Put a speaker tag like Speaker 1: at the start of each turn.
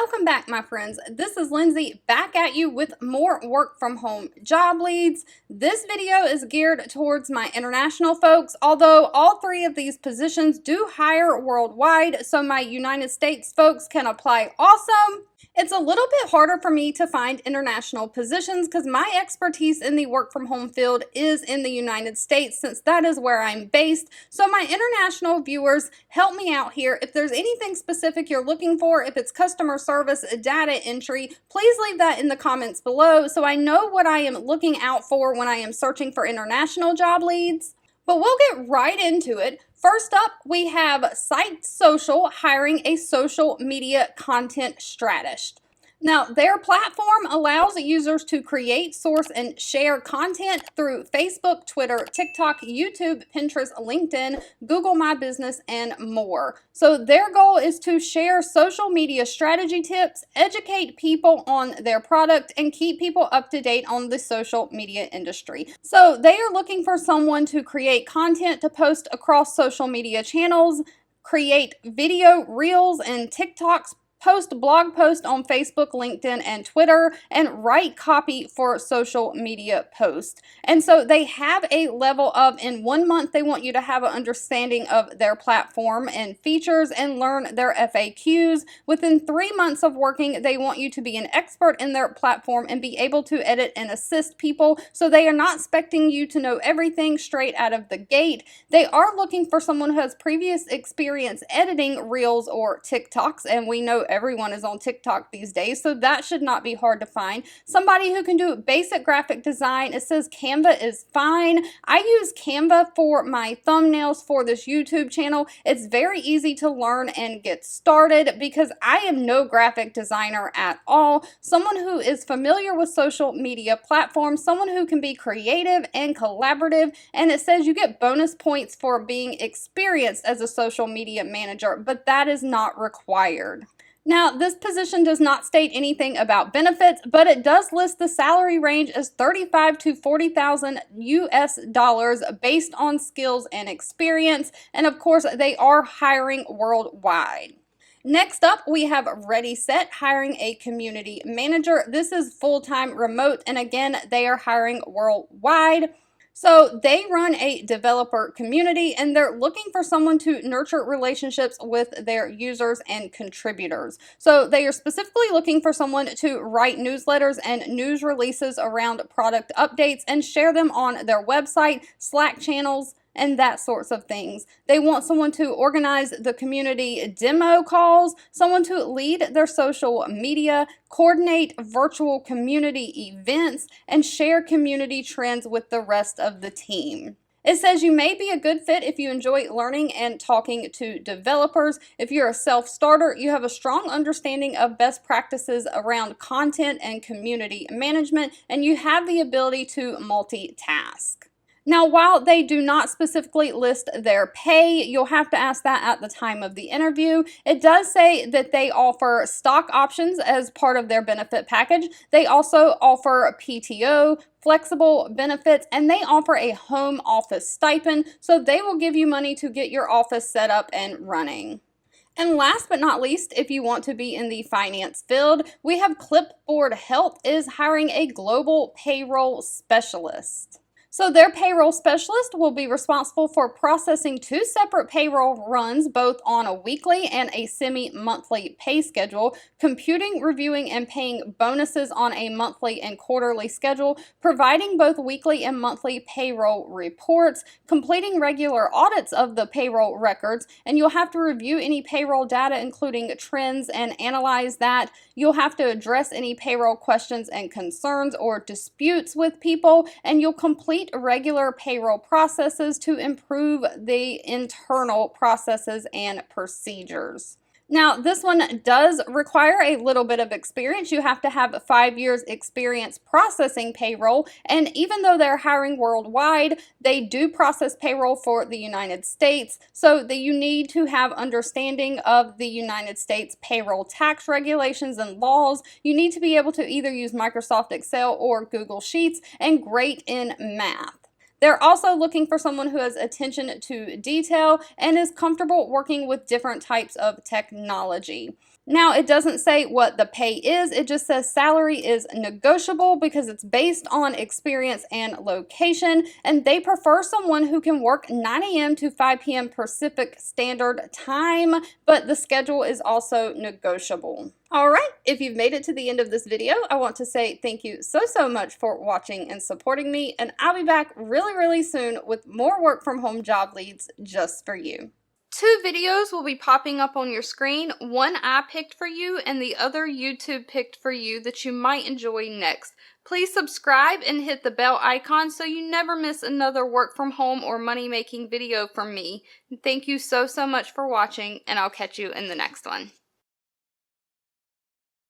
Speaker 1: Welcome back, my friends. This is Lindsay back at you with more work from home job leads. This video is geared towards my international folks, although all three of these positions do hire worldwide, so my United States folks can apply also. It's a little bit harder for me to find international positions because my expertise in the work from home field is in the United States, since that is where I'm based. So my international viewers, help me out here. If there's anything specific you're looking for, if it's customer service, data entry, please leave that in the comments below so I know what I am looking out for when I am searching for international job leads. But we'll get right into it. First up, we have Site Social hiring a social media content strategist. Now, their platform allows users to create, source, and share content through Facebook, Twitter, TikTok, YouTube, Pinterest, LinkedIn, Google My Business, and more. So their goal is to share social media strategy tips, educate people on their product, and keep people up to date on the social media industry. So they are looking for someone to create content to post across social media channels, create video reels and TikToks, post blog posts on Facebook, LinkedIn, and Twitter, and write copy for social media posts. And so they have a level of, in 1 month, they want you to have an understanding of their platform and features and learn their FAQs. Within 3 months of working, they want you to be an expert in their platform and be able to edit and assist people. So they are not expecting you to know everything straight out of the gate. They are looking for someone who has previous experience editing reels or TikToks, and we know everyone is on TikTok these days, so that should not be hard to find. Somebody who can do basic graphic design. It says Canva is fine. I use Canva for my thumbnails for this YouTube channel. It's very easy to learn and get started because I am no graphic designer at all. Someone who is familiar with social media platforms, someone who can be creative and collaborative, and it says you get bonus points for being experienced as a social media manager, but that is not required. Now, this position does not state anything about benefits, but it does list the salary range as $35,000 to $40,000 US based on skills and experience. And of course, they are hiring worldwide. Next up, we have Ready Set hiring a community manager. This is full-time remote, and again, they are hiring worldwide. So they run a developer community, and they're looking for someone to nurture relationships with their users and contributors. So they are specifically looking for someone to write newsletters and news releases around product updates and share them on their website, Slack channels, and that sorts of things. They want someone to organize the community demo calls, someone to lead their social media, coordinate virtual community events, and share community trends with the rest of the team. It says you may be a good fit if you enjoy learning and talking to developers. If you're a self-starter, you have a strong understanding of best practices around content and community management, and you have the ability to multitask. Now, while they do not specifically list their pay, you'll have to ask that at the time of the interview. It does say that they offer stock options as part of their benefit package. They also offer PTO, flexible benefits, and they offer a home office stipend, so they will give you money to get your office set up and running. And last but not least, if you want to be in the finance field, we have Clipboard Health is hiring a global payroll specialist. So their payroll specialist will be responsible for processing 2 separate payroll runs, both on a weekly and a semi-monthly pay schedule, computing, reviewing, and paying bonuses on a monthly and quarterly schedule, providing both weekly and monthly payroll reports, completing regular audits of the payroll records, and you'll have to review any payroll data, including trends, and analyze that. You'll have to address any payroll questions and concerns or disputes with people, and you'll complete regular payroll processes to improve the internal processes and procedures. Now, this one does require a little bit of experience. You have to have 5 years experience processing payroll, and even though they're hiring worldwide, they do process payroll for the United States, so that you need to have understanding of the United States payroll tax regulations and laws. You need to be able to either use Microsoft Excel or Google Sheets, and great in math. They're also looking for someone who has attention to detail and is comfortable working with different types of technology. Now, it doesn't say what the pay is, it just says salary is negotiable because it's based on experience and location, and they prefer someone who can work 9 a.m. to 5 p.m. Pacific Standard Time, but the schedule is also negotiable. All right, if you've made it to the end of this video, I want to say thank you so much for watching and supporting me, and I'll be back really soon with more work from home job leads just for you. 2 videos will be popping up on your screen. One I picked for you and the other YouTube picked for you that you might enjoy next. Please subscribe and hit the bell icon so you never miss another work from home or money making video from me. Thank you so much for watching, and I'll catch you in the next one.